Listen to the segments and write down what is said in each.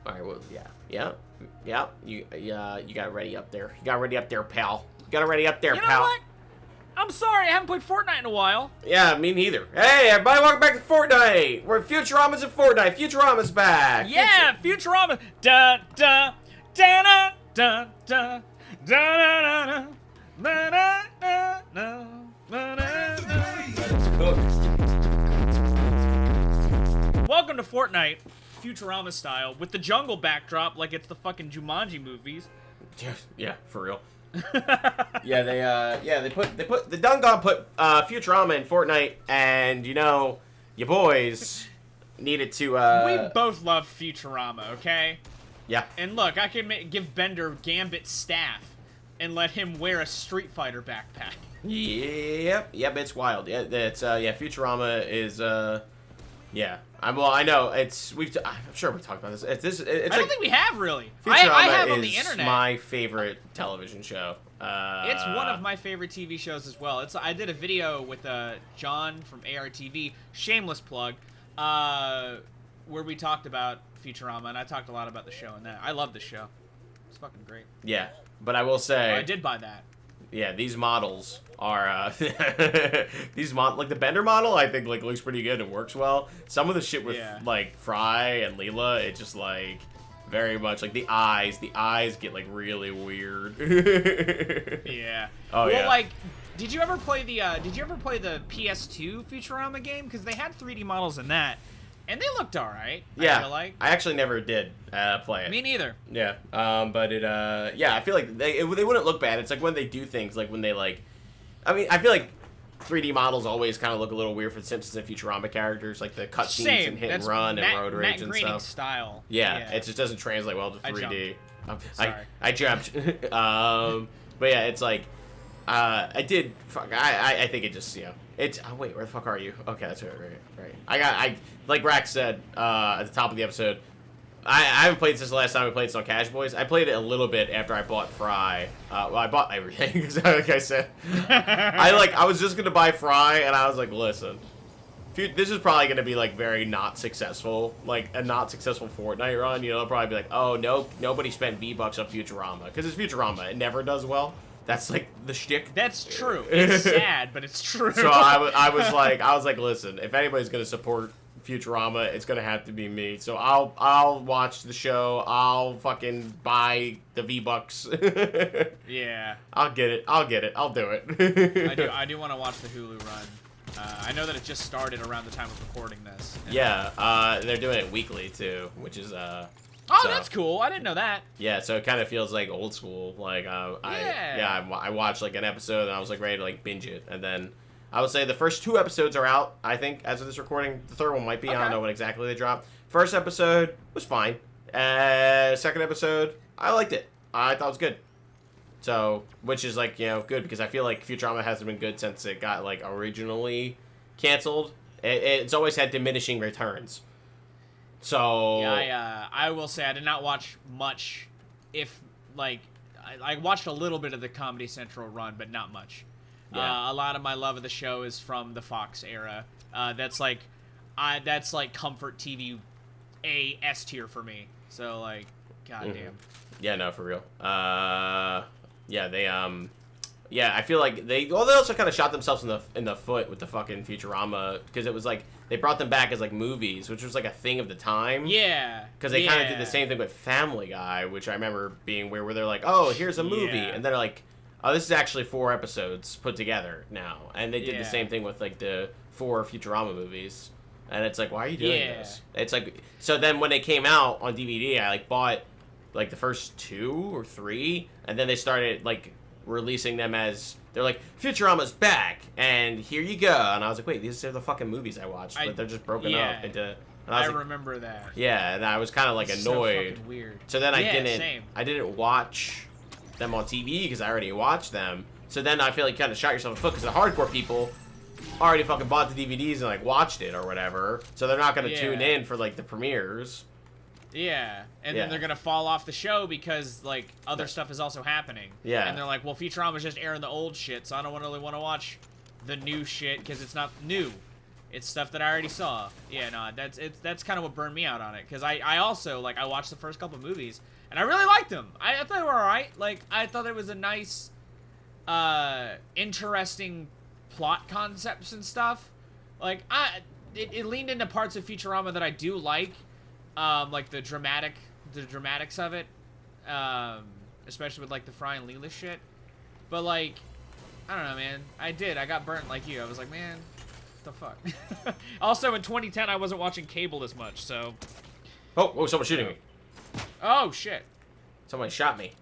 All right, well, yeah. You got it ready up there. You got it ready up there, pal. You got it ready up there, You know pal. what? I'm sorry, I haven't played Fortnite in a while. Yeah, me neither. Hey, everybody, welcome back to Fortnite. We're Futurama's in Fortnite. Futurama's back. Yeah, Futurama. Da da da da da da da da da da da Welcome to Fortnite, Futurama style, with the jungle backdrop like it's the fucking Jumanji movies. Yeah, for real. They put the Dungon put Futurama in Fortnite, and your boys needed to. We both love Futurama, okay? Yeah. And look, I can give Bender Gambit's staff and let him wear a Street Fighter backpack. Yep, it's wild. Yeah, it's Futurama is yeah. I know it's I'm sure we've talked about this. It's I don't think we have really. Futurama I have on is the internet. my favorite television show. It's one of my favorite TV shows as well. I did a video with John from ARTV, shameless plug, where we talked about Futurama, and I talked a lot about the show and that. I love the show. It's fucking great. Yeah, but I will say I did buy that. Yeah, these models are like the Bender model. I think like looks pretty good and works well. Some of the shit with like Fry and Leela, it just like very much like the eyes get like really weird. Yeah. Oh well, yeah. Like, did you ever play the PS2 Futurama game? Because they had 3D models in that, and they looked all right. Yeah. I feel like. I actually never did play it. Me neither. Yeah. But it I feel like they wouldn't look bad. It's like when they do things like when they like, I mean, I feel like 3D models always kind of look a little weird for the Simpsons and Futurama characters, like the cutscenes and hit and run and road rage and stuff. Style. Yeah, it just doesn't translate well to 3D. Sorry. I jumped. But yeah, it's like, I did. Fuck, I think it just it's. Oh wait, where the fuck are you? Okay, that's right. I like Rax said at the top of the episode. I haven't played since the last time we played this on Caszh Boys. I played it a little bit after I bought Fry. Well, I bought everything because, like I said, I was just gonna buy Fry, and I was like, listen, this is probably gonna be like very not successful, like a not successful Fortnite run. They'll probably be like, oh no, nobody spent V-Bucks on Futurama because it's Futurama. It never does well. That's like the shtick. That's true. It's sad, but it's true. So I was like, listen, if anybody's gonna support Futurama, it's gonna have to be me. So I'll watch the show. I'll fucking buy the V-Bucks. Yeah. I'll get it. I'll do it. I do want to watch the Hulu run. I know that it just started around the time of recording this. Yeah. They're doing it weekly too, which is Oh, that's cool. I didn't know that. Yeah, so it kind of feels like old school. Like I watched like an episode and I was like ready to like binge it, and then I would say the first 2 episodes are out, I think, as of this recording. The third one might be. Okay. I don't know when exactly they dropped. First episode was fine. Second episode, I liked it. I thought it was good. So, which is like, good because I feel like Futurama hasn't been good since it got like originally canceled. It's always had diminishing returns. So yeah, I will say I did not watch much. If like, I watched a little bit of the Comedy Central run, but not much. Yeah. A lot of my love of the show is from the Fox era. That's like comfort TV, S tier for me. So like, goddamn. Yeah, no, for real. I feel like they also kind of shot themselves in the foot with the fucking Futurama, because it was like they brought them back as like movies, which was like a thing of the time. Yeah. Because they kind of did the same thing with Family Guy, which I remember being where they're like, oh, here's a movie, and they're like, oh, this is actually 4 episodes put together now, and they did the same thing with like the 4 Futurama movies, and it's like, why are you doing this? It's like, so then when they came out on DVD, I like bought like the first 2 or 3, and then they started like releasing them as they're like, Futurama's back and here you go, and I was like, wait, these are the fucking movies I watched, but they're just broken up into. And I remember that. Yeah, and I was kind of like annoyed. So fucking weird. So then I didn't watch them on TV because I already watched them. So then I feel like you kind of shot yourself in the foot because the hardcore people already fucking bought the DVDs and like watched it or whatever. So they're not gonna tune in for like the premieres. Yeah, and then they're gonna fall off the show because like other stuff is also happening. Yeah, and they're like, well, Futurama's just airing the old shit, so I don't really want to watch the new shit because it's not new. It's stuff that I already saw. Yeah, no, that's kind of what burned me out on it. Because I also, like, I watched the first couple movies, and I really liked them. I thought they were alright. Like, I thought it was a nice, interesting plot concepts and stuff. Like, it leaned into parts of Futurama that I do like the dramatics of it, especially with, like, the Fry and Leela shit. But, like, I don't know, man. I got burnt like you. I was like, man, what the fuck? Also, in 2010, I wasn't watching cable as much, so... Oh, someone's shooting me. Oh, shit. Somebody shot me.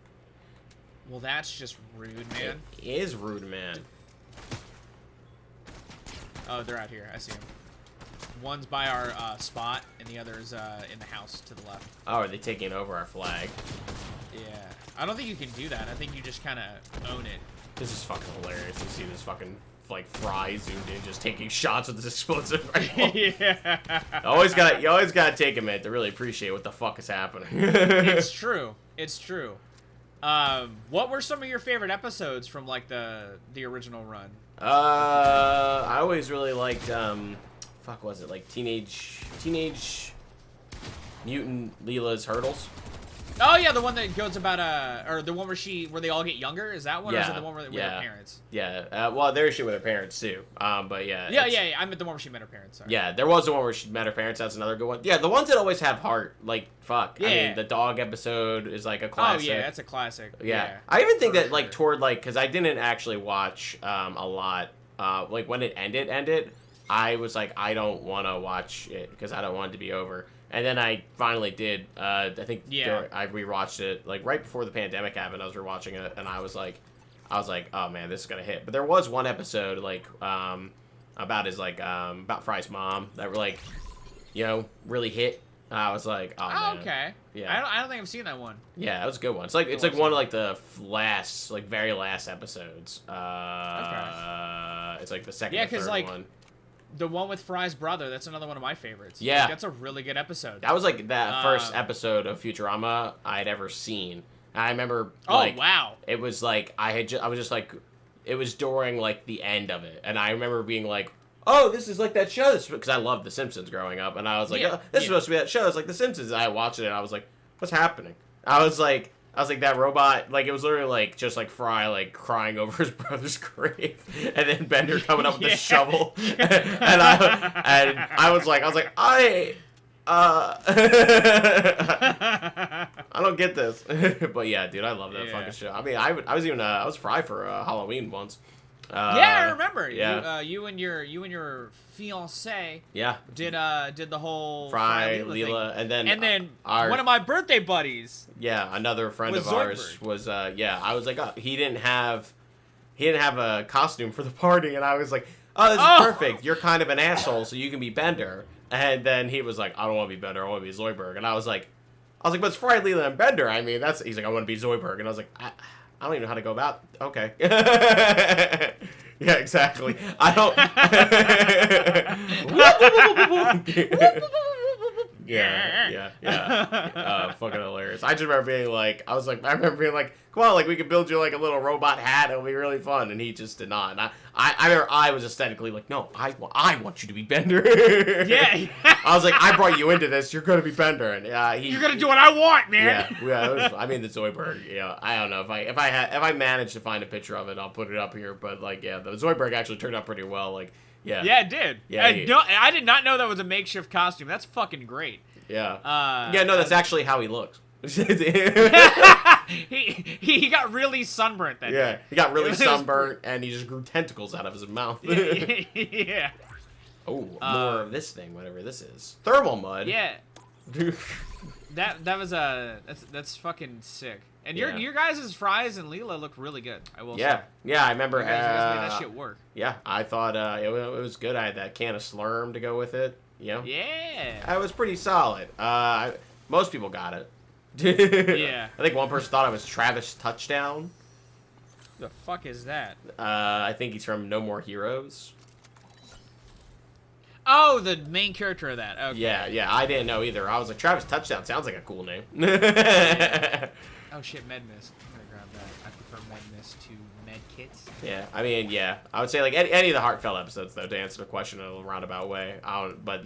Well, that's just rude, man. It is rude, man. Oh, they're out here. I see them. One's by our spot, and the other's in the house to the left. Oh, are they taking over our flag? Yeah. I don't think you can do that. I think you just kind of own it. This is fucking hilarious. You see this fucking, like, Fry zoomed in, just taking shots with this explosive rifle. Yeah. You always gotta take a minute to really appreciate what the fuck is happening. It's true. It's true. What were some of your favorite episodes from, like, the original run? I always really liked, fuck was it, like, Teenage Mutant Leela's Hurdles? Oh yeah, the one that goes about or the one where they all get younger. Is that one? Yeah, or is it the one with her parents? Yeah. Well, there's shit with her parents too. But yeah. Yeah. I meant the one where she met her parents. Sorry. Yeah, there was the one where she met her parents. That's another good one. Yeah, the ones that always have heart. Like fuck. Yeah. I mean, the dog episode is like a classic. Oh yeah, that's a classic. Yeah. I even think that like toward like because I didn't actually watch a lot. Like when it ended. I was like, I don't want to watch it because I don't want it to be over. And then I finally did. I think I rewatched it like right before the pandemic happened. I was rewatching it, and I was like, oh man, this is gonna hit. But there was one episode like about Fry's mom that were like, really hit. I was like, oh man. Okay. Yeah. I don't think I've seen that one. Yeah, it was a good one. It's like one of like the very last episodes. Okay. It's like the second or third one. The one with Fry's brother, that's another one of my favorites. Yeah. Like, that's a really good episode. That was like that first episode of Futurama I'd ever seen. I remember like, oh wow. It was like I was just like it was during like the end of it. And I remember being like, "Oh, this is like that show." Because I loved The Simpsons growing up, and I was like, "Oh, this is supposed to be that show." It's like The Simpsons. And I watched it and I was like, "What's happening?" I was like that robot, like it was literally like just like Fry like crying over his brother's grave, and then Bender coming up with the shovel, and I was like I don't get this, but yeah, dude, I love that fucking show. I mean, I was Fry for Halloween once. Yeah, I remember. Yeah. You and your fiancée. Yeah. Did the whole Fry, Leela, and then one of my birthday buddies. Yeah, another friend of ours was I was like, he didn't have a costume for the party, and I was like, oh, this is perfect. You're kind of an asshole, so you can be Bender. And then he was like, I don't want to be Bender. I want to be Zoidberg. And I was like, but it's Fry, Leela, and Bender. I mean, he's like, I want to be Zoidberg. And I was like, I don't even know how to go about it. Okay. Yeah, exactly. I don't... Yeah. Fucking hilarious. I just remember being like, come on, like we could build you like a little robot hat. It'll be really fun. And he just did not. And I remember I was aesthetically like, no, I want you to be Bender. Yeah. I was like, I brought you into this. You're gonna be Bender. And you're gonna do what I want, man. Yeah. The Zoidberg. Yeah. I don't know if I manage to find a picture of it, I'll put it up here. But like, yeah, the Zoidberg actually turned out pretty well. Like. Yeah. Yeah, it did. Yeah, I did not know that was a makeshift costume. That's fucking great. Yeah. That's actually how he looks. he got really sunburnt that day. Yeah, he got really sunburnt, and he just grew tentacles out of his mouth. Yeah. Oh, more of this thing, whatever this is. Thermal mud. Yeah. That was that's fucking sick. And your guys' Fries and Leela look really good. I will say. Yeah, I remember. You guys made that shit work. Yeah, I thought it was good. I had that can of Slurm to go with it. Yeah. It was pretty solid. Most people got it. Yeah. I think one person thought it was Travis Touchdown. Who the fuck is that? I think he's from No More Heroes. Oh, the main character of that. Okay. Yeah, I didn't know either. I was like, Travis Touchdown sounds like a cool name. Oh shit, Medmist. I'm gonna grab that. I prefer Medmist to Medkits. Yeah, I mean, yeah, I would say like any of the heartfelt episodes though, to answer the question in a roundabout way. But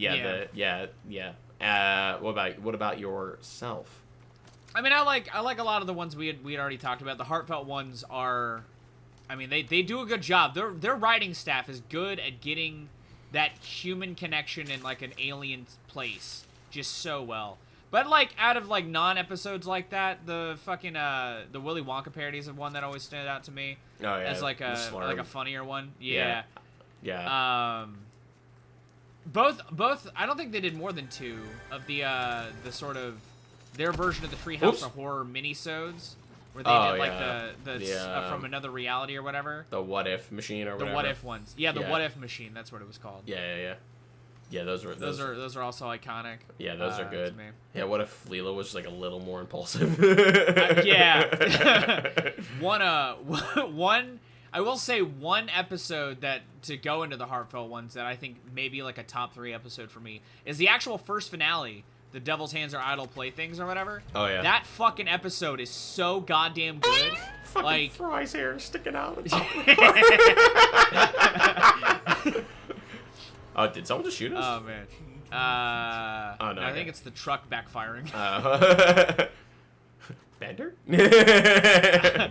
what about yourself? I mean, I like a lot of the ones we had already talked about. The heartfelt ones are, I mean, they do a good job. Their writing staff is good at getting that human connection in like an alien place just so well. But like out of like non-episodes like that, the fucking the Willy Wonka parodies are one that always stood out to me. Oh yeah, as like a funnier one. Yeah. Both I don't think they did more than 2 of the sort of their version of the Treehouse of Horror minisodes. Where they did like the from another reality or whatever. The What If machine or whatever. The What If ones. Yeah, the What If machine. That's what it was called. Yeah. Yeah, those are also iconic. Yeah, those are good. Yeah, what if Leela was just like a little more impulsive? Yeah. one I will say one episode that to go into the heartfelt ones that I think maybe like a top 3 episode for me is the actual first finale. The Devil's Hands Are Idle Playthings or whatever. Oh, yeah. That fucking episode is so goddamn good. Fucking like Fry's hair sticking out. Oh, did someone just shoot us? Oh, man. Oh, no. I think it's the truck backfiring. Bender? I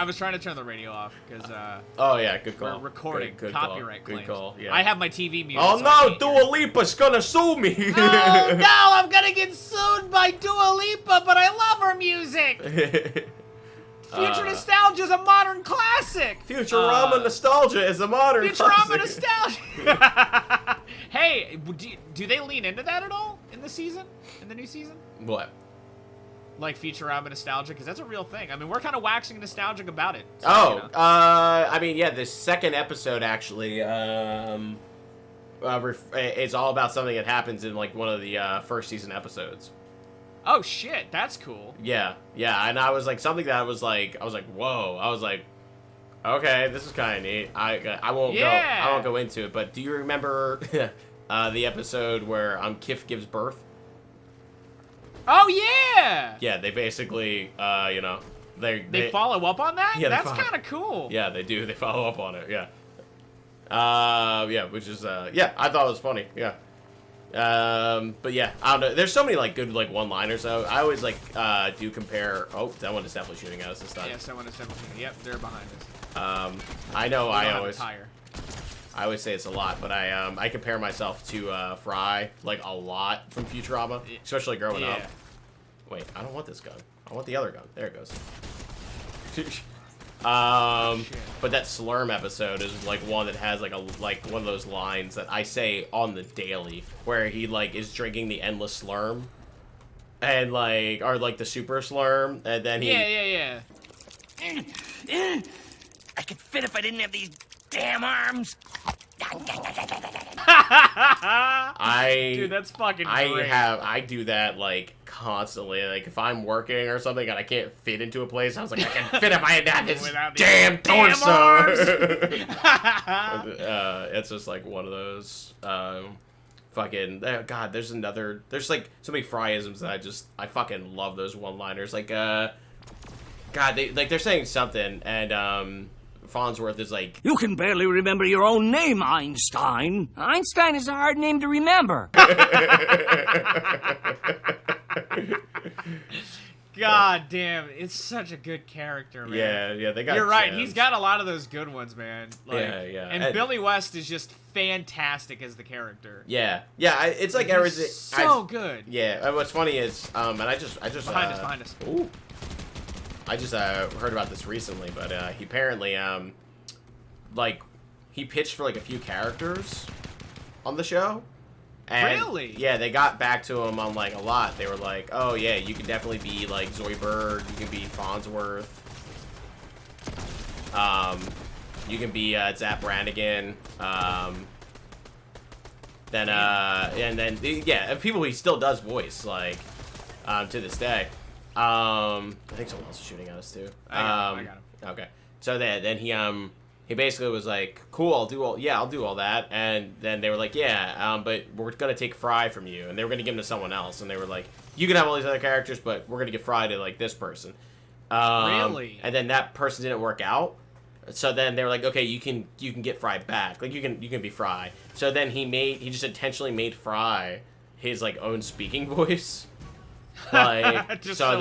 was trying to turn the radio off because oh yeah, good call. We're recording good copyright call. claims. Good call. Yeah. I have my TV music. Oh so no, Dua Lipa's gonna sue me. Oh no, I'm gonna get sued by Dua Lipa, but I love her music. Future Nostalgia is a modern classic. Futurama nostalgia is a modern Futurama classic. nostalgia. Hey, do they lean into that at all in the season? In the new season? What? Like Futurama nostalgia, because that's a real thing. I mean, we're kind of waxing nostalgic about it. So, I mean, yeah, the second episode actually, it's all about something that happens in like one of the first season episodes. Oh shit, that's cool. Yeah, and I was like something that I was like, whoa, I was like, okay, this is kind of neat. I won't go into it, but do you remember the episode where Kif gives birth? Oh yeah. Yeah, they basically, they follow up on that. Yeah, that's kind of cool. Yeah, they do. They follow up on it. Yeah. Which is I thought it was funny. Yeah. But yeah, I don't know. There's so many like good like one-liners though. I always like do compare. Oh, that one is definitely shooting at us this time. Yeah, someone is definitely shooting. Yep, they're behind us. I know. I always say it's a lot, but I compare myself to Fry like a lot from Futurama, especially growing up. Wait, I don't want this gun. I want the other gun. There it goes. But that Slurm episode is like one that has like one of those lines that I say on the daily, where he like is drinking the endless Slurm, and like or like the super Slurm, and then he I could fit if I didn't have these damn arms. Dude, that's fucking great. I do that like constantly. Like if I'm working or something and I can't fit into a place, I was like, I can fit if I had that this damn torso. It's just like one of those God, there's like so many Fryisms that I fucking love those one-liners. Like God, they're saying something and Farnsworth is like, you can barely remember your own name, Einstein. Einstein is a hard name to remember. God damn, it's such a good character, man. Yeah, they got. You're right. He's got a lot of those good ones, man. Like, yeah. And Billy West is just fantastic as the character. Yeah. It's like everything. So good. Yeah. What's funny is, and I just behind us. Ooh. I just heard about this recently, but he apparently he pitched for like a few characters on the show. And, really? Yeah, they got back to him on like a lot. They were like, "Oh yeah, you can definitely be like Zoidberg. You can be Farnsworth. You can be Zapp Brannigan. People he still does voice like to this day. I think someone else is shooting at us too. I got him. Okay. So then he he basically was like, cool, I'll do all that. And then they were like, yeah, but we're going to take Fry from you. And they were going to give him to someone else. And they were like, you can have all these other characters, but we're going to give Fry to, like, this person. Really? And then that person didn't work out. So then they were like, okay, you can get Fry back. Like, you can be Fry. So then he just intentionally made Fry his, like, own speaking voice. Like, so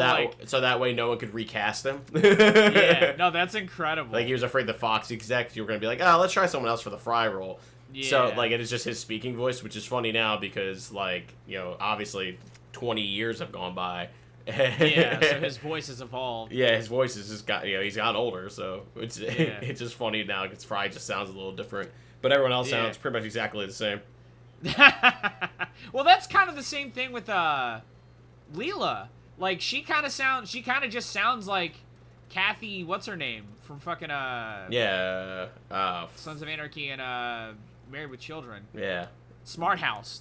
that way no one could recast him. Yeah, no, that's incredible. Like, he was afraid the Fox execs, you were going to be like, oh, let's try someone else for the Fry role. Yeah. So, like, it is just his speaking voice, which is funny now because, like, you know, obviously 20 years have gone by. Yeah, so his voice has evolved. Yeah, his voice has just got, you know, he's gotten older, so it's just funny now because Fry just sounds a little different. But everyone else sounds pretty much exactly the same. Well, that's kind of the same thing with Leela. Like, she kind of just sounds like Kathy, what's her name? From fucking, Sons of Anarchy and, Married with Children. Yeah. Smart House.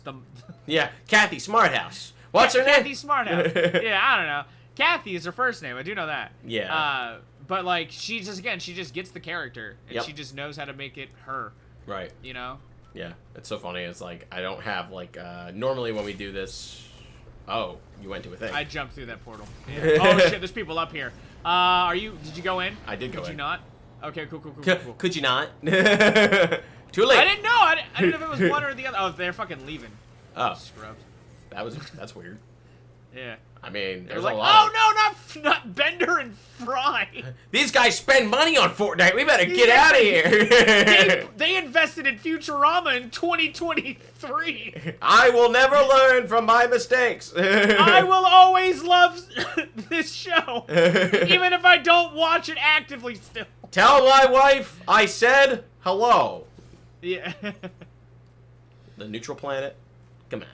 Yeah, Kathy Smarthouse. What's her name? Kathy Smarthouse. Yeah, I don't know. Kathy is her first name. I do know that. Yeah. But, like, she just gets the character. And she just knows how to make it her. Right. You know? Yeah. It's so funny. It's like, I don't have, like, normally when we do this... Oh, you went to a thing. I jumped through that portal. Yeah. Oh, shit, there's people up here. Did you go in? I did go in. Did you not? Okay, cool. Could you not? Too late. I didn't know. I didn't know if it was one or the other. Oh, they're fucking leaving. Oh. Scrubs. That's weird. Yeah. I mean, They're there's like, a lot. oh, no, not Bender and Fry. These guys spend money on Fortnite. We better get out of here. They invested in Futurama in 2023. I will never learn from my mistakes. I will always love this show, even if I don't watch it actively still. Tell my wife I said hello. Yeah. The neutral planet. Come on.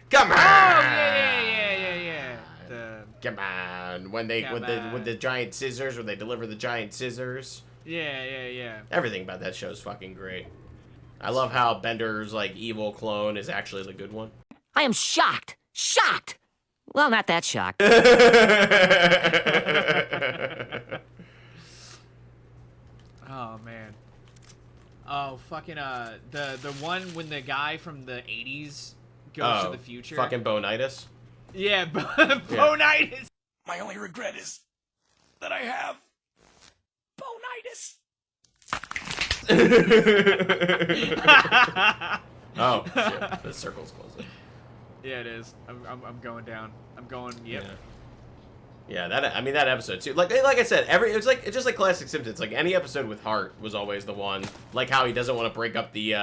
Come on. Oh, yeah. Come on. When with the giant scissors, when they deliver the giant scissors. Yeah. Everything about that show is fucking great. I love how Bender's, like, evil clone is actually the good one. I am shocked. Shocked. Well, not that shocked. Oh, man. Oh, fucking, the one when the guy from the 80s goes to the future. Fucking Bonitis. Yeah, Bonitis. My only regret is that I have Bonitis. Oh, shit. The circle's closing. Yeah, it is. I'm going down. I'm going, yep. Yeah, that episode too. Like I said, it's just like classic Simpsons. Like any episode with Hart was always the one. Like how he doesn't want to break up the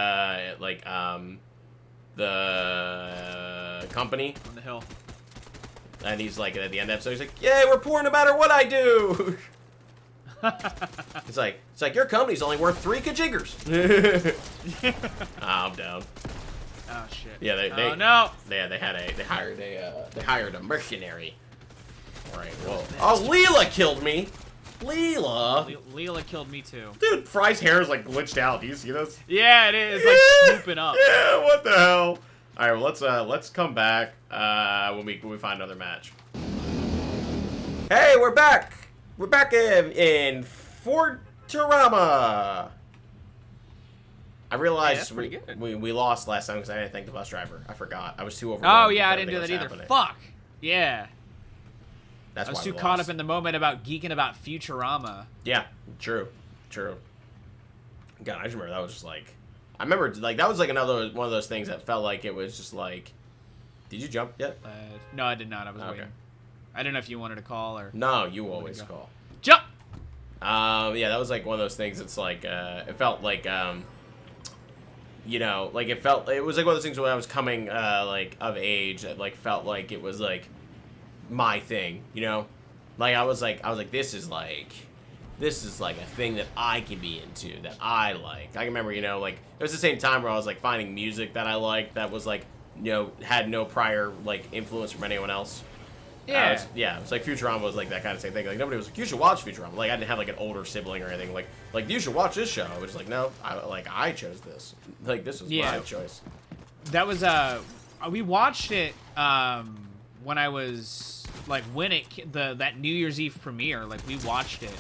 company On the hill. and he's like at the end of the episode, he's like, "Yeah, we're poor no matter what I do." It's like your company's only worth 3 kajiggers. I'm down. Oh shit. Yeah, oh no. They hired a mercenary. All right. Whoa. Oh, Leela killed me. Leela killed me too. Dude, Fry's hair is like glitched out. Do you see this? Yeah, it is. Like swooping up. Yeah, what the hell? All right, well, let's come back when we find another match. Hey, we're back. We're back in Forturama. I realized we lost last time because I didn't thank the bus driver. I forgot. I was too overwhelmed. Oh yeah, I didn't do that either. Happening. Fuck. Yeah. That's I was why too caught up in the moment about geeking about Futurama. Yeah, true. God, I just remember that was just like, I remember like that was like another one of those things that felt like it was just like, did you jump yet? No, I did not. I was waiting. I don't know if you wanted to call or. No, you always call. Jump. Yeah, that was like one of those things. It's like it felt like you know, like it was like one of those things when I was coming like of age that like felt like it was like my thing, you know, like I was like this is like a thing that I can be into, that I like. I remember, you know, like it was the same time where I was like finding music that I liked that was like, you know, had no prior like influence from anyone else. Yeah. It's like Futurama was like that kind of same thing. Like nobody was like, you should watch Futurama. Like I didn't have like an older sibling or anything. Like you should watch this show. It was like, no, I chose this. Like this was my choice. That was we watched it when I was like when that New Year's Eve premiere. Like we watched it.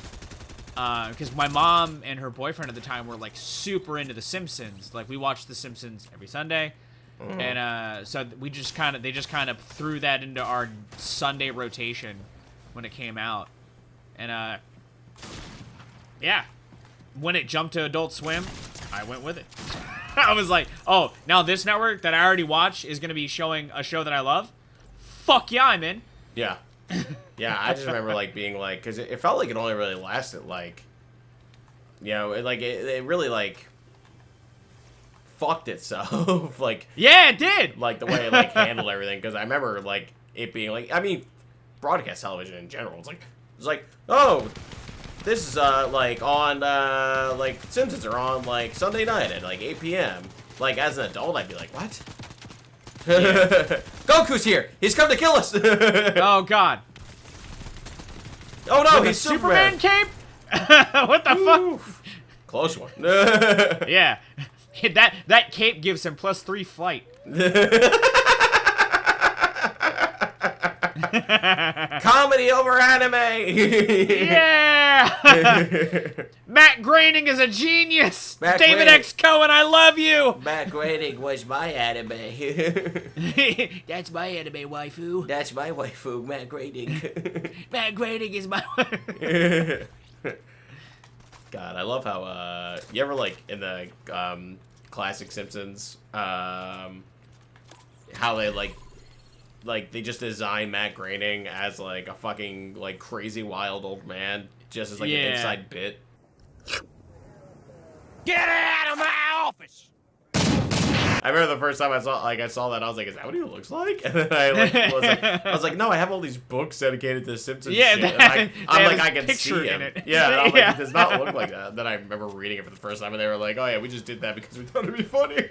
because my mom and her boyfriend at the time were like super into The Simpsons. Like we watched The Simpsons every Sunday, and so they just kind of threw that into our Sunday rotation when it came out, and yeah, when it jumped to Adult Swim, I went with it. I was like, oh, now this network that I already watch is gonna be showing a show that I love. Fuck yeah, I'm in. Yeah. Yeah, I just remember, like, being, like, because it felt like it only really lasted, like, you know, it really, like, fucked itself, like... Yeah, it did! Like, the way it, like, handled everything, because I remember, like, it being, like, I mean, broadcast television in general, it's like, oh, this is, like, on, like, Simpsons are on, like, Sunday night at, like, 8 p.m. Like, as an adult, I'd be like, what? Yeah. Goku's here! He's come to kill us! Oh, God. Oh, no, With he's a Superman! cape? What the fuck? Close one. Yeah. That cape gives him +3 flight. Comedy over anime! Yeah! Matt Groening is a genius! Matt David Groening. X. Cohen, I love you! Matt Groening was my anime. That's my anime waifu. That's my waifu, Matt Groening. Matt Groening is my waifu. God, I love how, you ever, like, in the, classic Simpsons, how they, like, they just design Matt Groening as, like, a fucking, like, crazy wild old man, just as, like, an inside bit. Get out of my office! I remember the first time I saw that, I was like, is that what he looks like? And then I was like, no, I have all these books dedicated to Simpsons shit. And I'm like, I can see him. Yeah, and I'm like, it does not look like that. Then I remember reading it for the first time, and they were like, oh yeah, we just did that because we thought it'd be funny.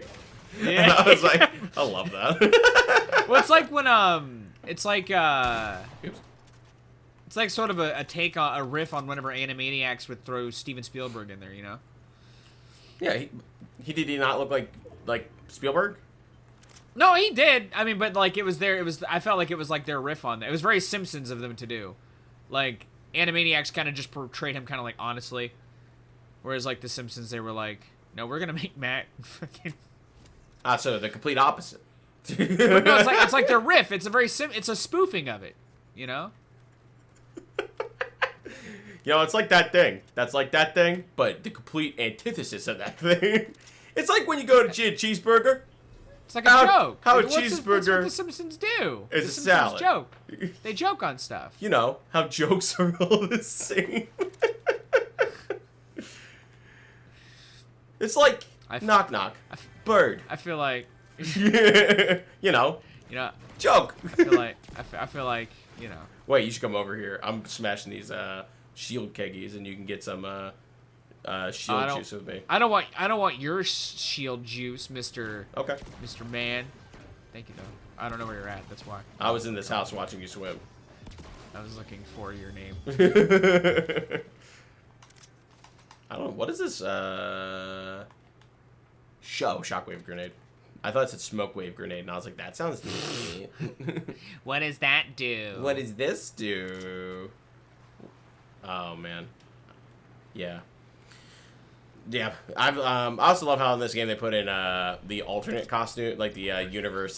Yeah. And I was like, I love that. Well, it's like when, it's like sort of a take on, a riff on whenever Animaniacs would throw Steven Spielberg in there, you know? Yeah, did he not look like Spielberg? No, he did. I mean, but like I felt like it was like their riff on that. It was very Simpsons of them to do. Like Animaniacs kind of just portrayed him kind of like honestly, whereas like the Simpsons they were like, no, we're gonna make Matt fucking. So the complete opposite. But no, it's like their riff. It's a spoofing of it, you know. You know, it's like that thing. That's like that thing, but the complete antithesis of that thing. It's like when you go to cheeseburger. It's like a joke. How like, a cheeseburger. That's what the Simpsons do. It's the a Simpsons salad. Joke. They joke on stuff. You know how jokes are all the same. It's like knock knock. Bird. I feel like. You know. Joke. I feel like you know. Wait, you should come over here. I'm smashing these shield keggies, and you can get some shield juice with me. I don't want your shield juice, Mr. Okay. Mr. Man. Thank you though. I don't know where you're at. That's why. I was in this house watching you swim. I was looking for your name. I don't know. What is this? Shockwave grenade. I thought it said smoke wave grenade, and I was like, that sounds neat. What does that do? What does this do? Oh man. Yeah. Yeah. I also love how in this game they put in the alternate costume, like the universe.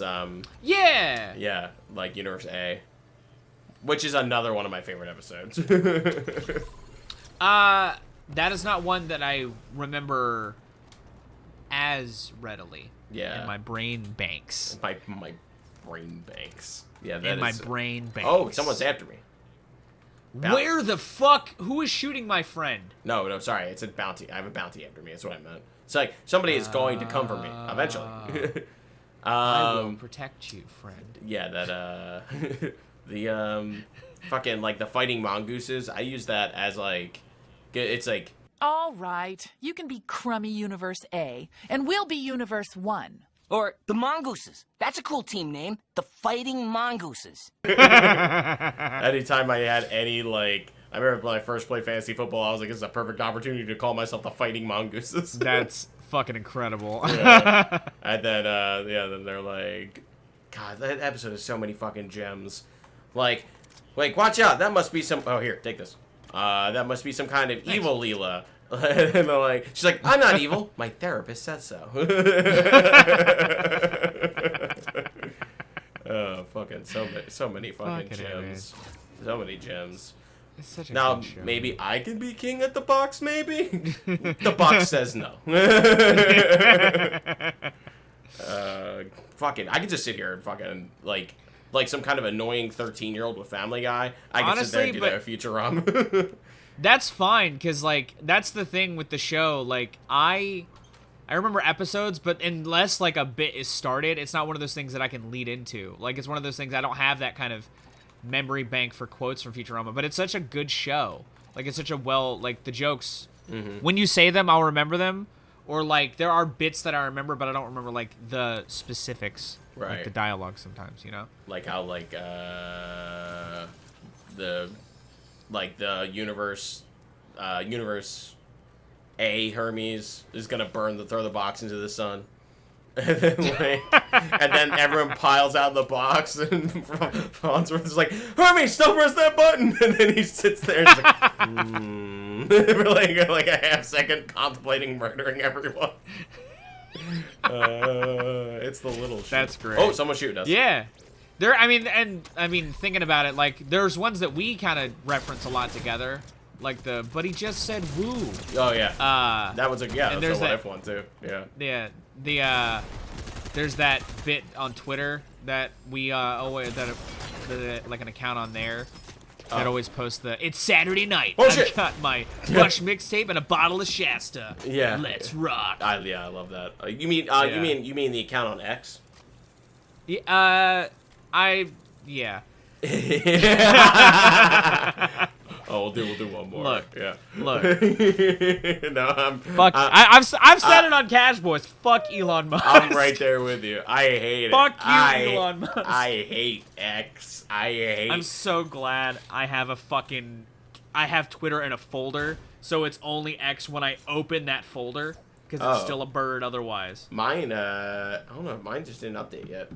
Yeah. Yeah, like Universe A, which is another one of my favorite episodes. That is not one that I remember as readily. Yeah. In my brain banks. My brain banks. Yeah, that in is. my brain banks. Oh, someone's after me. Where the fuck? Who is shooting my friend? No, sorry. It's a bounty. I have a bounty after me. That's what I meant. It's like somebody is going to come for me eventually. I will protect you, friend. Yeah, that the fucking like the fighting mongooses. I use that as like, it's like. All right, you can be Crummy Universe A, and we'll be Universe 1. Or the Mongooses. That's a cool team name. The Fighting Mongooses. Anytime I had any, like... I remember when I first played fantasy football, I was like, this is a perfect opportunity to call myself the Fighting Mongooses. That's fucking incredible. Yeah. And then, then they're like... God, that episode has so many fucking gems. Like, watch out, that must be some... Oh, here, take this. That must be some kind of evil Leela. And they're like, she's like, I'm not evil. My therapist said so. Oh, fucking so many fucking gems. So many gems. It's such a Now, good show. maybe I can be king at the box, maybe? The box says no. Fucking, I could just sit here and fucking, like some kind of annoying 13-year-old with Family Guy. I could sit there and do that Futurama. That's fine, because, like, that's the thing with the show. Like, I remember episodes, but unless, like, a bit is started, it's not one of those things that I can lead into. Like, it's one of those things I don't have that kind of memory bank for quotes from Futurama, but it's such a good show. Like, it's such a like, the jokes, when you say them, I'll remember them. Or, like, there are bits that I remember, but I don't remember, like, the specifics. Right. Like, the dialogue sometimes, you know? Like how, like, the universe A Hermes is gonna throw the box into the sun. And then everyone piles out the box, and Farnsworth is like, Hermes, don't press that button! And then he sits there and he's like, for like a half second contemplating murdering everyone. It's the little shit. That's great. Oh, someone's shooting us. Yeah. I mean, thinking about it, like, there's ones that we kind of reference a lot together. Like but he just said woo. Oh, yeah. That was that's there's a what that, if one, too. Yeah. Yeah. There's that bit on Twitter that we always, like an account on there that always posts it's Saturday night. Oh, I've shit. got my Rush mixtape and a bottle of Shasta. Yeah. Let's rock. I love that. You mean the account on X? Yeah, yeah. Oh, we'll do one more. Look. Yeah. Look. No, Fuck. I've said it on Caszh, boys. Fuck Elon Musk. I'm right there with you. I hate it. Fuck you, Elon Musk. I hate X. I'm so glad I have Twitter in a folder, so it's only X when I open that folder, because it's still a bird otherwise. Mine, I don't know. Mine just didn't update yet.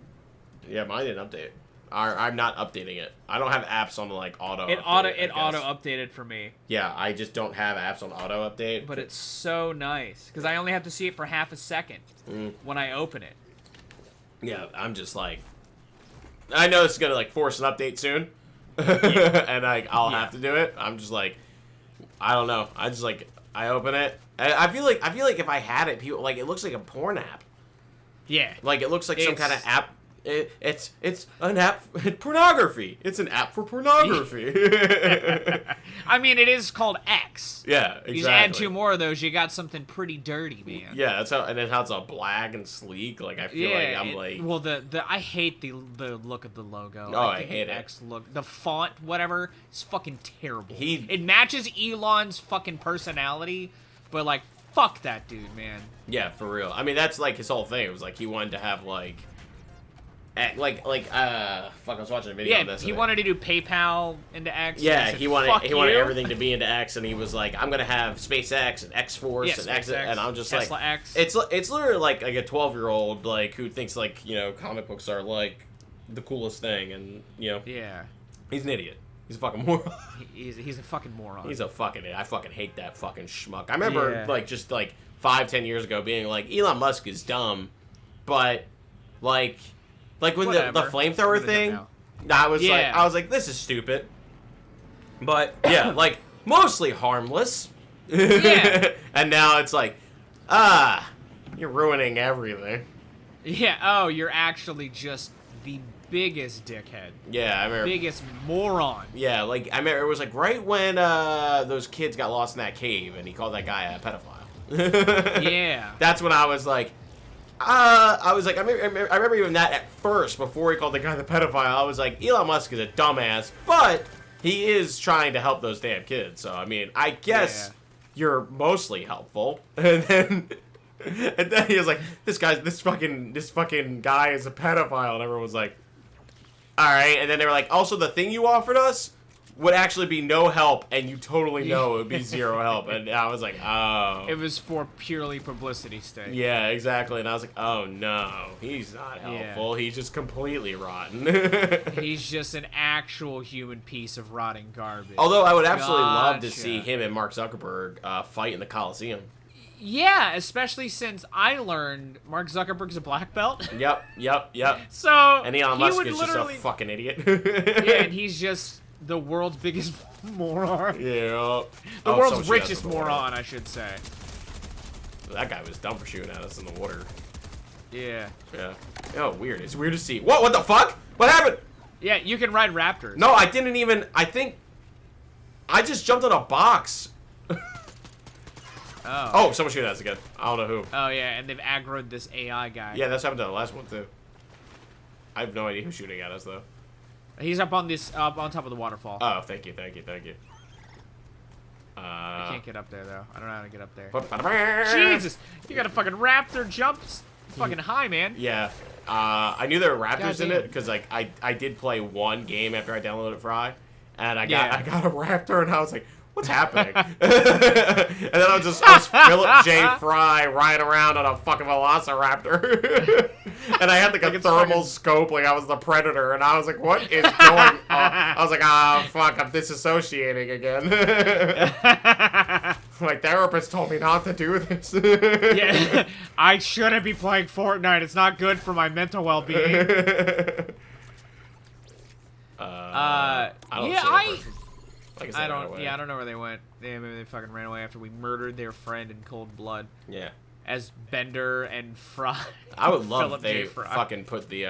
Yeah, mine didn't update. I'm not updating it. I don't have apps on like auto. It auto updated for me. Yeah, I just don't have apps on auto update. But it's so nice because I only have to see it for half a second when I open it. Yeah, I'm just like, I know it's gonna like force an update soon, and like I'll have to do it. I'm just like, I don't know. I just like I open it. I feel like if I had it, people like it looks like a porn app. Yeah, like it looks like some kind of app. It's an app for pornography. It's an app for pornography. I mean, it is called X. Yeah, exactly. You add 2 more of those, you got something pretty dirty, man. Yeah, that's how, and it has a black and sleek. Like I feel like I'm like. Well, I hate the look of the logo. Oh, I hate it. X look, the font, whatever, is fucking terrible. It matches Elon's fucking personality, but like, fuck that dude, man. Yeah, for real. I mean, that's like his whole thing. It was like he wanted to have like I was watching a video on this. He wanted to do PayPal into X. Yeah, said, he wanted everything to be into X, and he was like, I'm gonna have SpaceX and X Force and X, and I'm just Tesla like, X. It's literally like a 12-year-old like who thinks like comic books are like the coolest thing, and yeah, he's an idiot. He's a fucking moron. He's a fucking moron. He's a fucking idiot. I fucking hate that fucking schmuck. I remember like just like 5-10 years ago being like Elon Musk is dumb, but like when the flamethrower thing, I was like, this is stupid. But yeah, like mostly harmless. Yeah. And now it's like, you're ruining everything. Yeah. Oh, you're actually just the biggest dickhead. Yeah, I remember. Biggest moron. Yeah, like I remember it was like right when those kids got lost in that cave, and he called that guy a pedophile. Yeah. That's when I was like. I remember even that at first, before he called the guy the pedophile, I was like, Elon Musk is a dumbass, but he is trying to help those damn kids, so, I mean, I guess you're mostly helpful. And then he was like, this fucking guy is a pedophile, and everyone was like, alright, and then they were like, also, the thing you offered us would actually be no help, and you totally know it would be zero help. And I was like, oh. It was for purely publicity's sake. Yeah, exactly. And I was like, oh no, he's not helpful. He's just completely rotten. He's just an actual human piece of rotting garbage. Although I would absolutely love to see him and Mark Zuckerberg fight in the Coliseum. Yeah, especially since I learned Mark Zuckerberg's a black belt. Yep. So And Elon Musk is just a fucking idiot. Yeah, and he's just the world's biggest moron. Yeah. The world's richest moron, I should say. That guy was dumb for shooting at us in the water. Yeah. Yeah. Oh, weird. It's weird to see. What the fuck? What happened? Yeah, you can ride raptors. No, I didn't even. I think I just jumped on a box. Oh, someone shooting at us again. I don't know who. Oh, yeah, and they've aggroed this AI guy. Yeah, that's happened to the last one, too. I have no idea who's shooting at us, though. He's up on top of the waterfall. Oh, thank you. I can't get up there, though. I don't know how to get up there. Jesus! Jesus! You got a fucking raptor jumps fucking high, man. Yeah. I knew there were raptors in Goddamn. it, because, like, I did play one game after I downloaded Fry, and I got Yeah. a raptor, and I was like, what's happening? And then I was Philip J. Fry riding around on a fucking velociraptor. And I had like a thermal scope, like I was the predator, and I was like, what is going on? I was like, fuck, I'm disassociating again. My therapist told me not to do this. Yeah, I shouldn't be playing Fortnite. It's not good for my mental well-being. I don't I don't know where they went. Yeah, maybe they fucking ran away after we murdered their friend in cold blood. Yeah. As Bender and Fry. I would love Philip if they J. Fry. fucking put the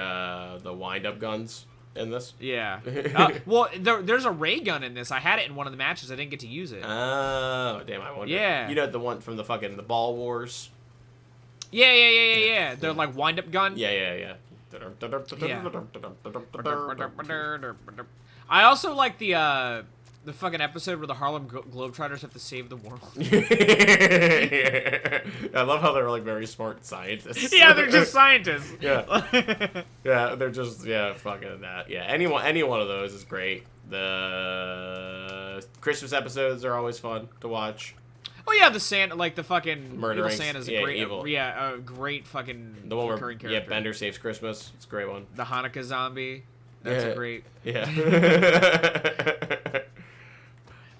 wind-up guns in this. Yeah. Well, there's a ray gun in this. I had it in one of the matches. I didn't get to use it. Oh, damn, I wonder. Yeah. You know the one from the Ball Wars? Yeah. They're like wind-up gun. Yeah. I also like the fucking episode where the Harlem Globetrotters have to save the world. I love how they're like very smart scientists. Yeah, they're just scientists. Yeah, they're just fucking that. Yeah, any one of those is great. The Christmas episodes are always fun to watch. Oh yeah, the Santa, like the fucking Murdering, Evil Santa's a great, evil. a great fucking The one where recurring character. Bender saves Christmas. It's a great one. The Hanukkah zombie. That's a great. Yeah.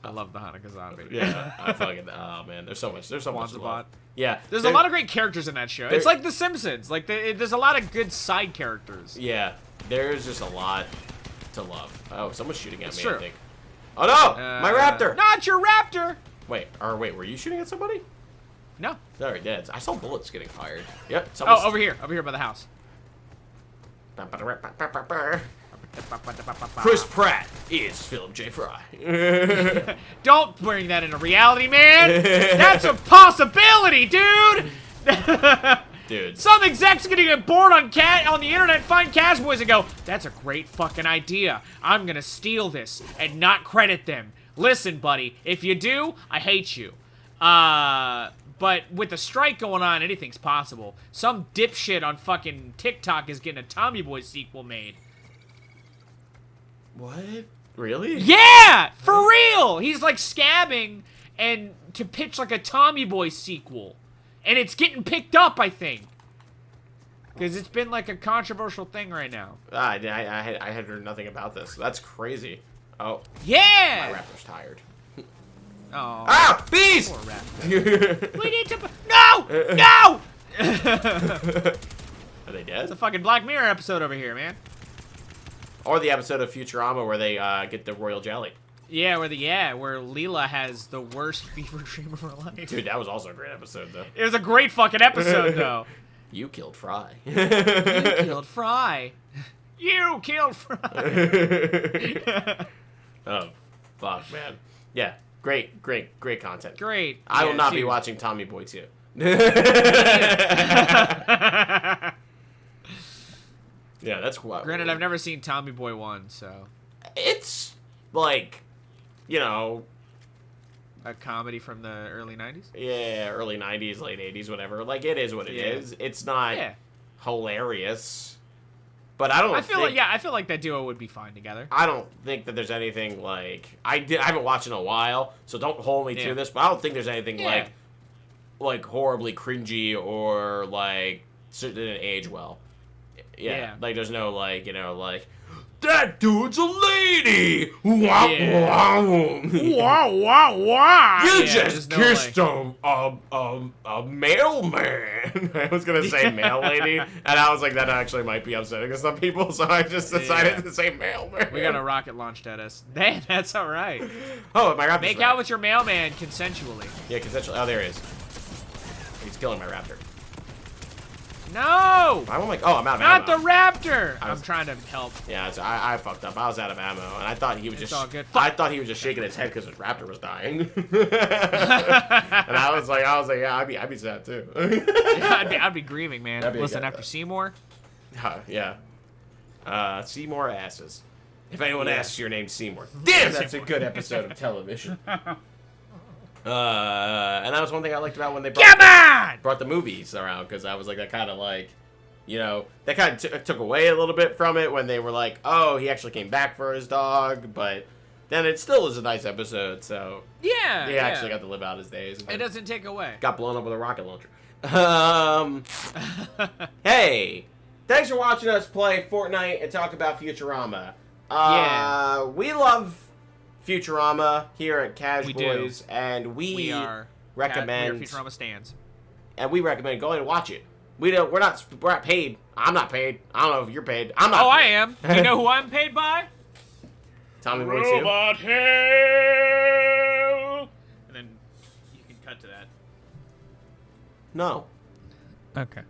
I love the Hanukkah zombie. Yeah, I fucking man. There's so much love. Yeah, there's a lot of great characters in that show. It's like The Simpsons. Like there's a lot of good side characters. Yeah, there's just a lot to love. Oh, someone's shooting at me. True. I think. Oh no, my raptor! Not your raptor. Wait, were you shooting at somebody? No. Sorry, Dad. I saw bullets getting fired. Yep. Oh, over here by the house. Chris Pratt is Philip J. Fry. Don't bring that into reality, man. That's a possibility, dude. Dude. Some exec's gonna get bored on the internet, find Caszh Boys and go, that's a great fucking idea. I'm gonna steal this and not credit them. Listen, buddy, if you do, I hate you. But with the strike going on, anything's possible. Some dipshit on fucking TikTok is getting a Tommy Boy sequel made. What? Really? Yeah! For real! He's like scabbing and to pitch like a Tommy Boy sequel. And it's getting picked up, I think. Because it's been like a controversial thing right now. I had heard nothing about this. That's crazy. Oh. Yeah! My raptor's tired. Oh. Ah! Bees! Poor raptor. We need to... No! No! Are they dead? It's a fucking Black Mirror episode over here, man. Or the episode of Futurama where they get the royal jelly. Yeah, where Leela has the worst fever dream of her life. Dude, that was also a great episode, though. It was a great fucking episode, though. You killed Fry. You killed Fry. You killed Fry. Oh, fuck, man. Yeah, great content. Great. I will not be dude. watching Tommy Boy 2. Yeah, that's what. Granted, I've never seen Tommy Boy 1, so. It's like, you know, A comedy from the early 90s? yeah, early 90s, late 80s, whatever. Like, it is what it is. It's not hilarious, But I don't. I feel like that duo would be fine together. I don't think that there's anything like I haven't watched in a while, so don't hold me to this. But I don't think there's anything like horribly cringy or like didn't age well. Yeah, like there's no like like that dude's a lady. Wow, Wow, wow, wow. You just kissed a mailman. I was gonna say mail lady, and I was like, that actually might be upsetting to some people, so I just decided to say mailman. We got a rocket launched at us. Damn, that's all right. Oh, my raptor's Make out with your mailman consensually. Yeah, consensually. Oh, there he is. He's killing my raptor. No! I'm like, oh, I'm out of Not ammo. the raptor! I'm trying to help. Yeah, I fucked up. I was out of ammo, and I thought he was It's all good. I thought he was just shaking his head because his raptor was dying. And I was like, yeah, I'd be sad too. Yeah, I'd be grieving, man. Listen, after Seymour. Yeah. Seymour asses. If anyone asks your name, Seymour. Damn, that's a good episode of television. And that was one thing I liked about when they brought the movies around, because I was like, that kind of like, that kind of took away a little bit from it when they were like, oh, he actually came back for his dog, but then it still was a nice episode, so yeah, he actually got to live out his days. It doesn't take away. Got blown up with a rocket launcher. Hey, thanks for watching us play Fortnite and talk about Futurama. We love Futurama here at Caszh Boys, and we recommend Futurama stands, and we recommend going and watch it. We're not paid. I'm not paid. I don't know if you're paid. I'm not. Oh, paid. I am. You know who I'm paid by? Tommy Boy 2. Robot hell. And then you can cut to that. No. Okay.